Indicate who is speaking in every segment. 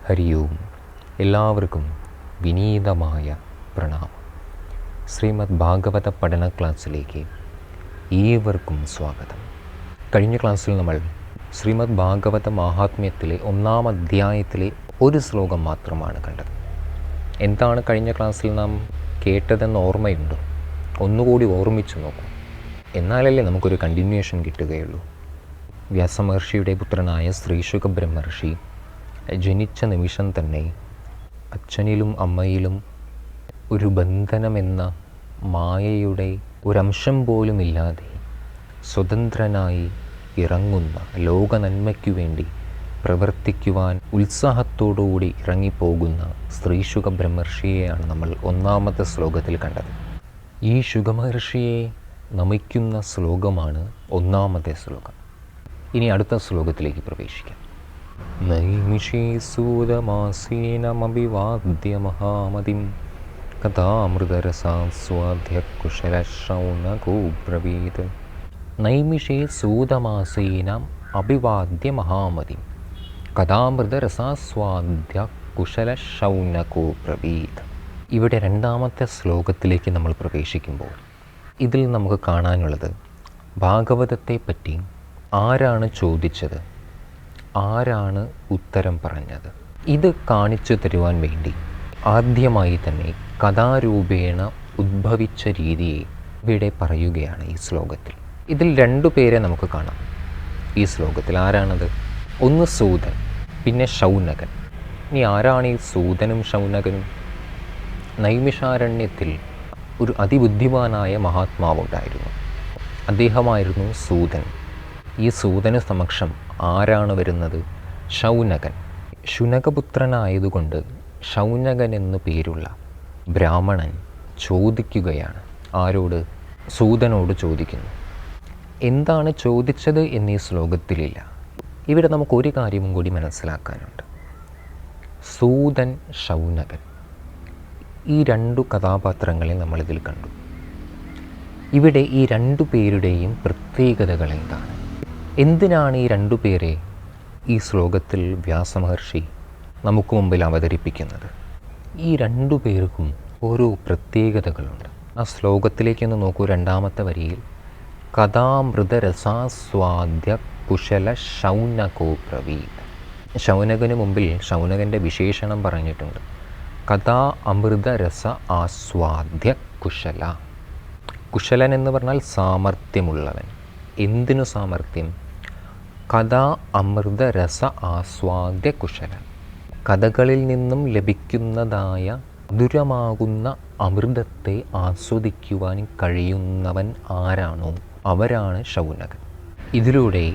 Speaker 1: ഹരി ഓം. എല്ലാവർക്കും വിനീതമായ പ്രണാമം. ശ്രീമദ് ഭാഗവത പഠന ക്ലാസ്സിലേക്ക് ഏവർക്കും സ്വാഗതം. കഴിഞ്ഞ ക്ലാസ്സിൽ നമ്മൾ ശ്രീമദ് ഭാഗവത മഹാത്മ്യത്തിലെ 1-ാം അധ്യായത്തിലെ ഒരു ശ്ലോകം മാത്രമാണ് കണ്ടത്. എന്താണ് കഴിഞ്ഞ ക്ലാസ്സിൽ നാം കേട്ടതെന്ന് ഓർമ്മയുണ്ടോ? ഒന്നുകൂടി ഓർമ്മിച്ചു നോക്കൂ. എന്നാലല്ലേ നമുക്കൊരു കണ്ടിന്യൂവേഷൻ കിട്ടുകയുള്ളൂ. വ്യാസമഹർഷിയുടെ പുത്രനായ ശ്രീശുക ബ്രഹ്മർഷി ജനിച്ച നിമിഷം തന്നെ അച്ഛനിലും അമ്മയിലും ഒരു ബന്ധനമെന്ന മായയുടെ ഒരംശം പോലുമില്ലാതെ സ്വതന്ത്രനായി ഇറങ്ങുന്ന ലോക നന്മയ്ക്കു വേണ്ടി പ്രവർത്തിക്കുവാൻ ഉത്സാഹത്തോടുകൂടി ഇറങ്ങിപ്പോകുന്ന ശ്രീശുക ബ്രഹ്മർഷിയെയാണ് നമ്മൾ 1-ാമത്തെ ശ്ലോകത്തിൽ കണ്ടത്. ഈ ശുഗമഹർഷിയെ നമിക്കുന്ന ശ്ലോകമാണ് 1-ാമത്തെ ശ്ലോകം. ഇനി അടുത്ത ശ്ലോകത്തിലേക്ക് പ്രവേശിക്കാം. നൈമിഷേ സൂതമാസീനമഭിവാദ്യ മഹാമതിം കഥാമൃതരസാസ്വാദ്യ കുശലശൗനകോബ്രവീത്. നൈമിഷേ സൂതമാസീനം അഭിവാദ്യ മഹാമതിം കഥാമൃതരസാസ്വാദ്യ കുശലശൗനകോബ്രവീത്. ഇവിടെ 2-ാമത്തെ ശ്ലോകത്തിലേക്ക് നമ്മൾ പ്രവേശിക്കുമ്പോൾ ഇതിൽ നമുക്ക് കാണാനുള്ളത് ഭാഗവതത്തെപ്പറ്റി ആരാണ് ചോദിച്ചത്, ആരാണ് ഉത്തരം പറഞ്ഞത്, ഇത് കാണിച്ചു തരുവാൻ വേണ്ടി ആദ്യമായി തന്നെ കഥാരൂപേണ ഉദ്ഭവിച്ച രീതിയെ ഇവിടെ പറയുകയാണ് ഈ ശ്ലോകത്തിൽ. ഇതിൽ 2 പേരെ നമുക്ക് കാണാം ഈ ശ്ലോകത്തിൽ. ആരാണത്? ഒന്ന് സൂതൻ, പിന്നെ ശൗനകൻ. ഇനി ആരാണ് ഈ സൂതനും ശൗനകനും? നൈമിഷാരണ്യത്തിൽ ഒരു അതിബുദ്ധിമാനായ മഹാത്മാവുണ്ടായിരുന്നു. അദ്ദേഹമായിരുന്നു സൂതൻ. ഈ സൂതന് സമക്ഷം ആരാണ് വരുന്നത്? ശൗനകൻ. ശുനകപുത്രനായതുകൊണ്ട് ശൗനകൻ എന്നു പേരുള്ള ബ്രാഹ്മണൻ ചോദിക്കുകയാണ്. ആരോട്? സൂതനോട് ചോദിക്കുന്നു. എന്താണ് ചോദിച്ചത് എന്നീ ശ്ലോകത്തിലില്ല. ഇവിടെ നമുക്കൊരു കാര്യവും കൂടി മനസ്സിലാക്കാനുണ്ട്. സൂതൻ, ശൗനകൻ, ഈ 2 കഥാപാത്രങ്ങളെ നമ്മളിതിൽ കണ്ടു. ഇവിടെ ഈ 2 പേരുടെയും പ്രത്യേകതകൾ എന്താണ്? എന്തിനാണ് ഈ 2 പേരെ ഈ ശ്ലോകത്തിൽ വ്യാസമഹർഷി നമുക്ക് മുമ്പിൽ അവതരിപ്പിക്കുന്നത്? ഈ 2 പേർക്കും ഓരോ പ്രത്യേകതകളുണ്ട്. ആ ശ്ലോകത്തിലേക്കൊന്ന് നോക്കൂ. 2-ാമത്തെ വരിയിൽ കഥാമൃതരസാസ്വാദ്യ കുശല ശൗനകോബ്രവീത്. ശൗനകന് മുമ്പിൽ ശൗനകൻ്റെ വിശേഷണം പറഞ്ഞിട്ടുണ്ട്. കഥാ അമൃതരസ ആസ്വാദ്യ കുശല. കുശലൻ എന്ന് പറഞ്ഞാൽ സാമർഥ്യമുള്ളവൻ. എന്തിനു സാമർഥ്യം? കഥാ അമൃതരസ ആസ്വാദ്യ കുശലൻ. കഥകളിൽ നിന്നും ലഭിക്കുന്നതായ മധുരമാകുന്ന അമൃതത്തെ ആസ്വദിക്കുവാൻ കഴിയുന്നവൻ ആരാണോ അവരാണ് ശൗനകൻ. ഇതിലൂടെ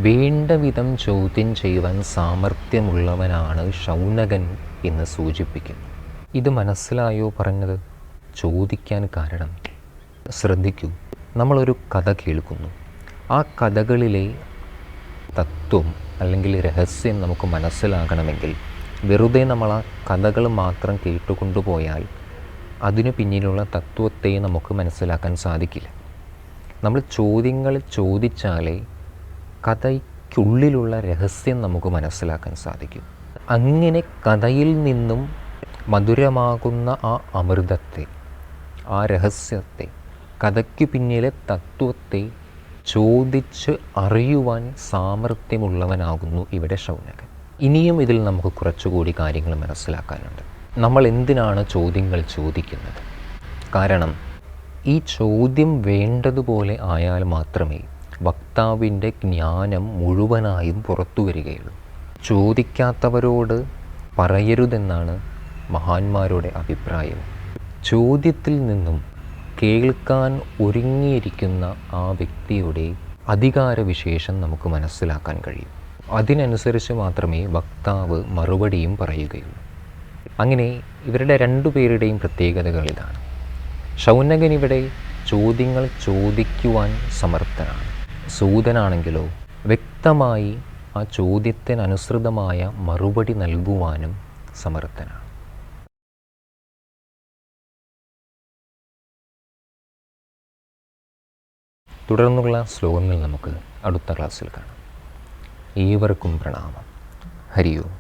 Speaker 1: വേണ്ട വിധം ചോദ്യം ചെയ്യുവാൻ സാമർഥ്യമുള്ളവനാണ് ശൗനകൻ എന്ന് സൂചിപ്പിക്കുന്നു. ഇത് മനസ്സിലായോ പറഞ്ഞത്? ചോദിക്കാൻ കാരണം ശ്രദ്ധിക്കൂ. നമ്മളൊരു കഥ കേൾക്കുന്നു. ആ കഥകളിലെ തത്വം അല്ലെങ്കിൽ രഹസ്യം നമുക്ക് മനസ്സിലാകണമെങ്കിൽ വെറുതെ നമ്മൾ ആ കഥകൾ മാത്രം കേട്ടുകൊണ്ടുപോയാൽ അതിനു പിന്നിലുള്ള തത്വത്തെ നമുക്ക് മനസ്സിലാക്കാൻ സാധിക്കില്ല. നമ്മൾ ചോദ്യങ്ങൾ ചോദിച്ചാലേ കഥയ്ക്കുള്ളിലുള്ള രഹസ്യം നമുക്ക് മനസ്സിലാക്കാൻ സാധിക്കും. അങ്ങനെ കഥയിൽ നിന്നും മധുരമാകുന്ന ആ അമൃതത്തെ, ആ രഹസ്യത്തെ, കഥയ്ക്കു പിന്നിലെ തത്വത്തെ ചോദിച്ച് അറിയുവാൻ സാമർഥ്യമുള്ളവനാകുന്നു ഇവിടെ ശൗനകൻ. ഇനിയും ഇതിൽ നമുക്ക് കുറച്ചുകൂടി കാര്യങ്ങൾ മനസ്സിലാക്കാനുണ്ട്. നമ്മൾ എന്തിനാണ് ചോദ്യങ്ങൾ ചോദിക്കുന്നത്? കാരണം ഈ ചോദ്യം വേണ്ടതുപോലെ ആയാൽ മാത്രമേ വക്താവിൻ്റെ ജ്ഞാനം മുഴുവനായും പുറത്തു വരികയുള്ളൂ. ചോദിക്കാത്തവരോട് പറയരുതെന്നാണ് മഹാന്മാരുടെ അഭിപ്രായം. ചോദ്യത്തിൽ നിന്നും കേൾക്കാൻ ഒരുങ്ങിയിരിക്കുന്ന ആ വ്യക്തിയുടെ അധികാരവിശേഷം നമുക്ക് മനസ്സിലാക്കാൻ കഴിയും. അതിനനുസരിച്ച് മാത്രമേ വക്താവ് മറുപടിയും പറയുകയുള്ളൂ. അങ്ങനെ ഇവരുടെ 2 പേരുടെയും പ്രത്യേകതകൾ ഇതാണ്. ശൗനകൻ ഇവിടെ ചോദ്യങ്ങൾ ചോദിക്കുവാൻ സമർത്ഥനാണ്. സൂതനാണെങ്കിലോ വ്യക്തമായി ആ ചോദ്യത്തിനനുസൃതമായ മറുപടി നൽകുവാനും സമർത്ഥനാണ്. തുടർന്നുള്ള ശ്ലോകങ്ങൾ നമുക്ക് അടുത്ത ക്ലാസ്സിൽ കാണാം. ഏവർക്കും പ്രണാമം. ഹരി ഓം.